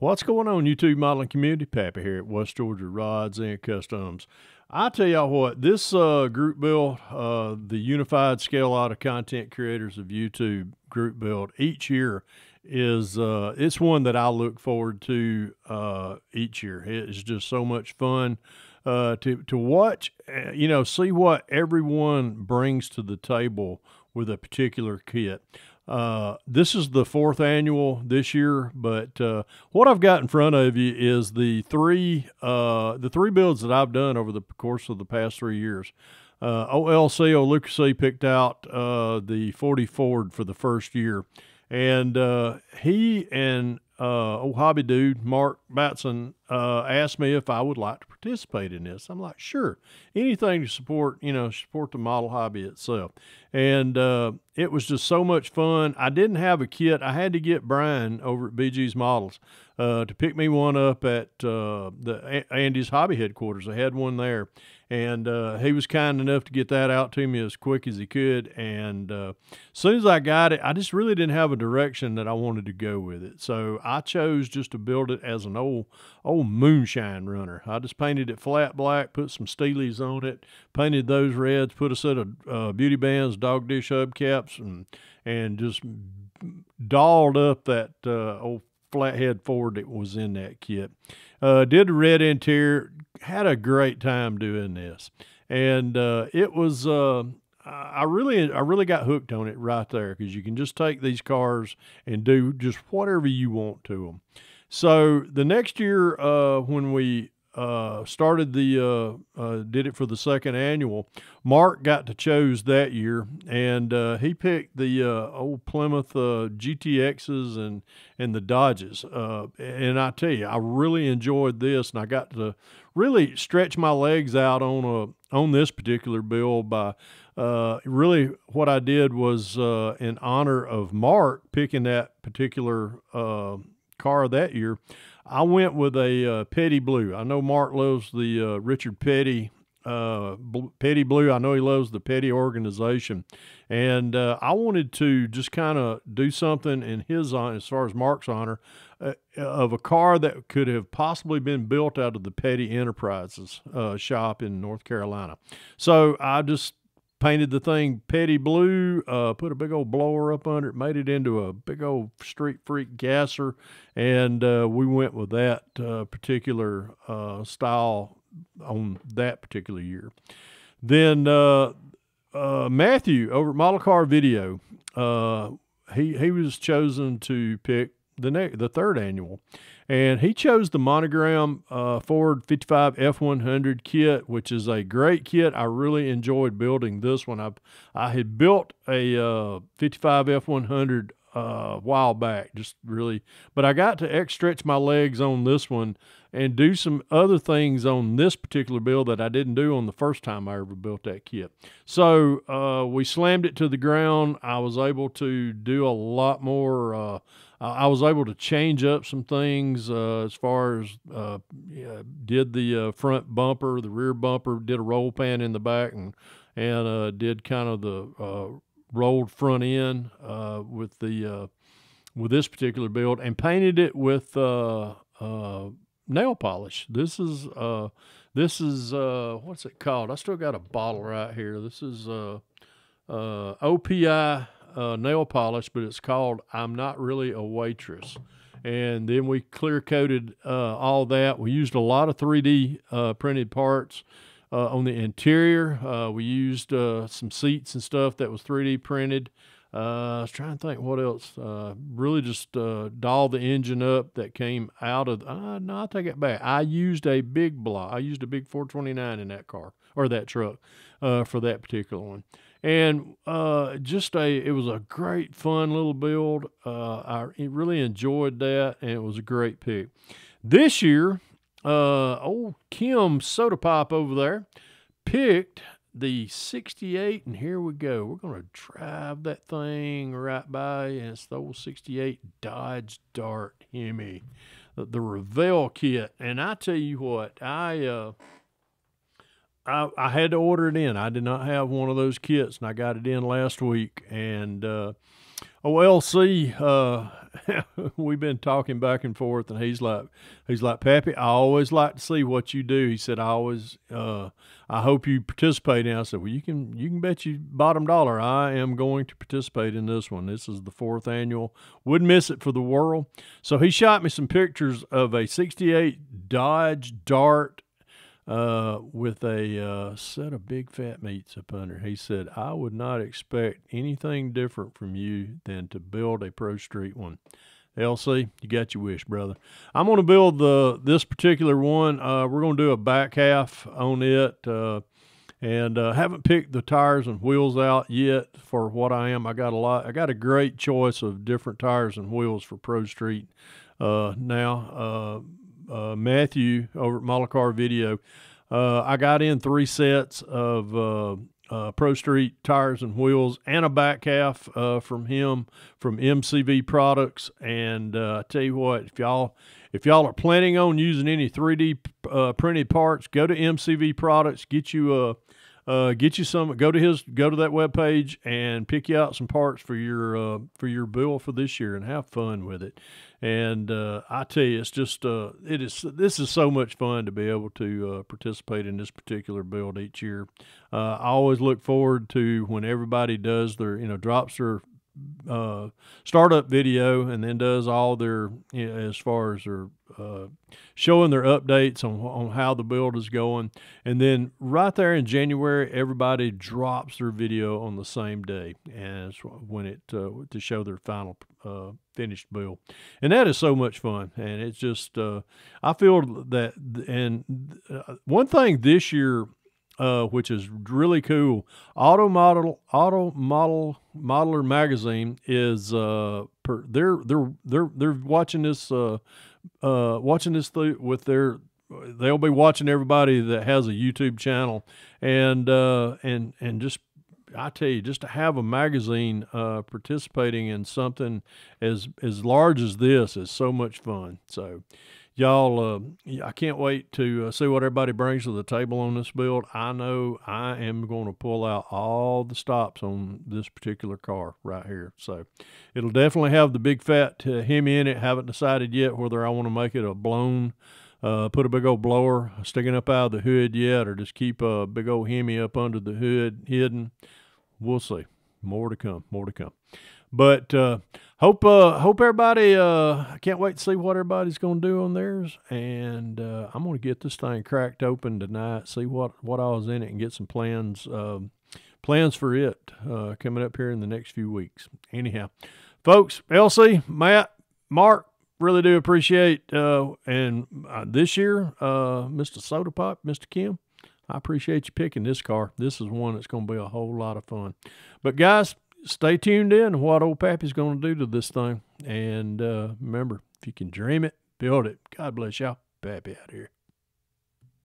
What's going on, YouTube modeling community? Pappy here at West Georgia Rods and Customs. I tell y'all what, this group build, the Unified Scale Auto Content Creators of YouTube group build each year is it's one that I look forward to each year. It's just so much fun to watch, see what everyone brings to the table with a particular kit. This is the fourth annual this year, but what I've got in front of you is the three builds that I've done over the course of the past 3 years. OLC O'Lucasy picked out the 40 Ford for the first year, and he and old hobby dude Mark Batson asked me if I would like to participate in this. I'm like, sure, anything to support the model hobby itself. And it was just so much fun. I didn't have a kit. I had to get Brian over at BG's Models to pick me one up at the Andy's Hobby headquarters. I had one there, and he was kind enough to get that out to me as quick as he could. And as soon as I got it, I just really didn't have a direction that I wanted to go with it. So I chose just to build it as an old moonshine runner. I just painted it flat black, put some Steelies on it, painted those reds, put a set of beauty bands, dog dish hubcaps, and just dolled up that old flathead Ford that was in that kit. Did the red interior, had a great time doing this, and it was I really got hooked on it right there, because you can just take these cars and do just whatever you want to them. So the next year, when we started did it for the second annual, Mark got to choose that year, and he picked the old Plymouth GTXs and the Dodges. And I tell you, I really enjoyed this, and I got to really stretch my legs out on this particular build by really what I did was in honor of Mark picking that particular car that year. I went with a Petty Blue. I know Mark loves the Richard Petty Petty Blue. I know he loves the Petty organization, and I wanted to just kind of do something in his honor, as far as Mark's honor, of a car that could have possibly been built out of the Petty Enterprises shop in North Carolina. So I just painted the thing Petty Blue, put a big old blower up under it, made it into a big old street freak gasser, and we went with that particular style on that particular year. Then Matthew over at Model Car Video, he was chosen to pick the third annual, and he chose the Monogram Ford 55 F100 kit, which is a great kit. I really enjoyed building this one. I had built a 55 F100 a while back, just really, but I got to stretch my legs on this one and do some other things on this particular build that I didn't do on the first time I ever built that kit. So we slammed it to the ground. I was able to do a lot more. I was able to change up some things as far as did the front bumper, the rear bumper, did a roll pan in the back, and did kind of the rolled front end with this particular build, and painted it with nail polish. This is what's it called? I still got a bottle right here. This is OPI nail polish, but it's called I'm Not Really a Waitress. And then we clear coated all that. We used a lot of 3D printed parts on the interior. We used some seats and stuff that was 3D printed. I was trying to think what else. Really just doll the engine up that came out of. No, I take it back. I used a big block. I used a big 429 in that car, or that truck, for that particular one. And it was a great, fun little build. I really enjoyed that, and it was a great pick. This year, old Kim Soda Pop over there picked the 68, and here we go. We're going to drive that thing right by, and it's the old 68 Dodge Dart Hemi, the Revell kit. And I tell you what, I had to order it in. I did not have one of those kits, and I got it in last week. And OLC we've been talking back and forth, and he's like, Pappy, I always like to see what you do. He said, I hope you participate in it. I said, well, you can bet you bottom dollar I am going to participate in this one. This is the 4th annual. Wouldn't miss it for the world. So he shot me some pictures of a 68 Dodge Dart with a set of big fat meats up under. He said, I would not expect anything different from you than to build a Pro Street one. LC, you got your wish, brother. I'm going to build this particular one. We're going to do a back half on it, and haven't picked the tires and wheels out yet for what I am. I got a great choice of different tires and wheels for Pro Street now. Matthew over at Mollicar Video, I got in 3 sets of Pro Street tires and wheels and a back half from him from MCV Products. And I tell you what, if y'all are planning on using any 3D printed parts, go to MCV Products, get you some. Go to that webpage and pick you out some parts for your build for this year and have fun with it. And I tell you, it's just this is so much fun to be able to participate in this particular build each year. I always look forward to when everybody does their drops their startup video and then does all their as far as their showing their updates on how the build is going, and then right there in January everybody drops their video on the same day as when it to show their final finished build. And that is so much fun, and it's just I feel that. And one thing this year which is really cool, Auto Modeler magazine is they're watching this with their, they'll be watching everybody that has a YouTube channel, and just, I tell you, just to have a magazine participating in something as large as this is so much fun. So y'all, I can't wait to see what everybody brings to the table on this build. I know I am going to pull out all the stops on this particular car right here. So it'll definitely have the big fat Hemi in it. Haven't decided yet whether I want to make it a blown, put a big old blower sticking up out of the hood yet, or just keep a big old Hemi up under the hood hidden. We'll see. More to come. More to come. But hope everybody. I can't wait to see what everybody's going to do on theirs, and I'm going to get this thing cracked open tonight. See what all's in it, and get some plans for it coming up here in the next few weeks. Anyhow, folks, LC, Matt, Mark, really do appreciate and this year, Mr. Soda Pop, Mr. Kim, I appreciate you picking this car. This is one that's going to be a whole lot of fun. But guys, stay tuned in to what old Pappy's going to do to this thing. And remember, if you can dream it, build it. God bless y'all. Pappy out here.